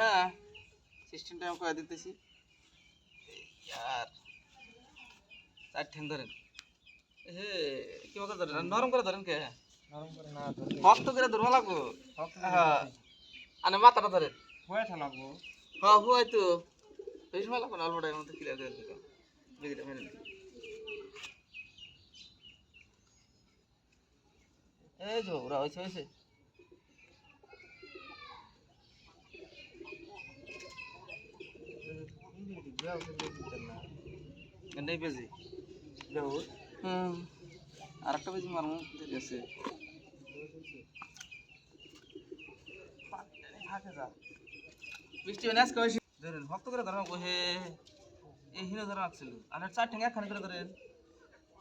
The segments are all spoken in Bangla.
হ্যাঁ সিস্টেমটা আমি করে দিতেছি আর চার ঠ্যাং ধরেন হে কি করে ধরেন নরম করে ধরেন কে নরম করে না শক্ত করে ধরবা লাগবো হ্যাঁ আনে মাথাটা ধরেন হয়ে থাকবো হ্যাঁ হুয়াই তো এই সময় লাগবে না অল্প টাইমের মধ্যে ক্লিয়ার করে দিলাম বেগিটা মেরে নিন এই যে ওরা হয়েছে নেই বেজি আর একটা বেজি মারমু দেরি আছে বৃষ্টি আজকে বেশি ধরেন ভক্ত করে ধরা বসে এই হিরো ধরা রাখছিল আর চার ঠেঙ্গা একখানে করে ধরেন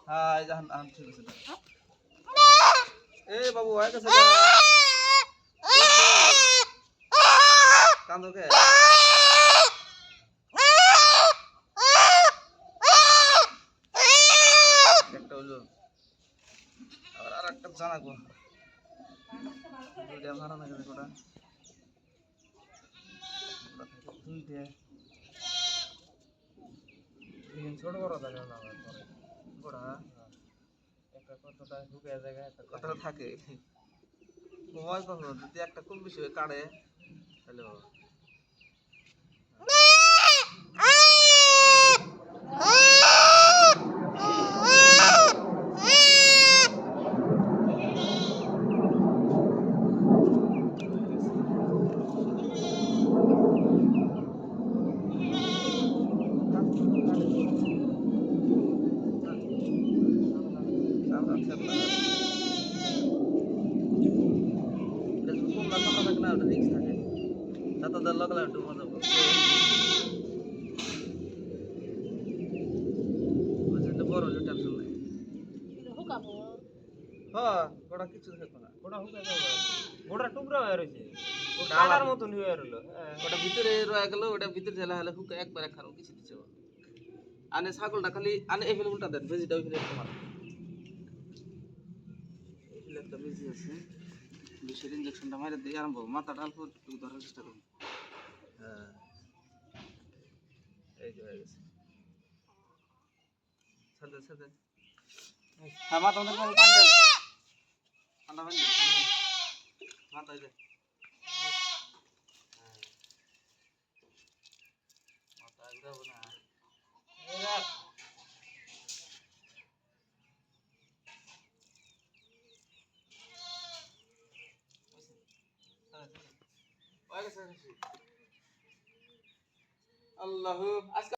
হ্যাঁ এই যান ঠিক আছে এ বাবু হয়ে গেছে কান্দোকে একটা হলো আর একটা জানাবো দুইটা ভাড়া না গেলে কোটা দুইটা ছোট বড় জায়গা না গোড়া একটা কতটা ঢুকে জায়গা একটা কতটা থাকে হয় কখনো যদি একটা খুব বেশি হয়ে কাড়ে তাহলে গোটা টুকরা হয়ে রয়েছে কাটার মতন হয়ে রইল ওটা ভিতরে রয়ে গেল ওটা ভিতরে ঝেলা হলে হুক একবার খানো কিছু দিচ্ছে আনে ছাগলটা খালি আনে এই ফিল্মটা দেন ভেজিটা ওই ফিল্ম তোমার এই ফিল্ম একটা বেজি আছে বিষের ইঞ্জেকশনটা মারে দিয়ে আরম্ভ মাথাটা অল্প একটু ধরার চেষ্টা করুন হ্যাঁ এই যে হয়ে গেছে সাথে হ্যাঁ মাথা আমাদের পান্ডেল ঠান্ডা পান্ডেল মাথা যায় মাথা ঘুরাবো না আল্লাহ আজকে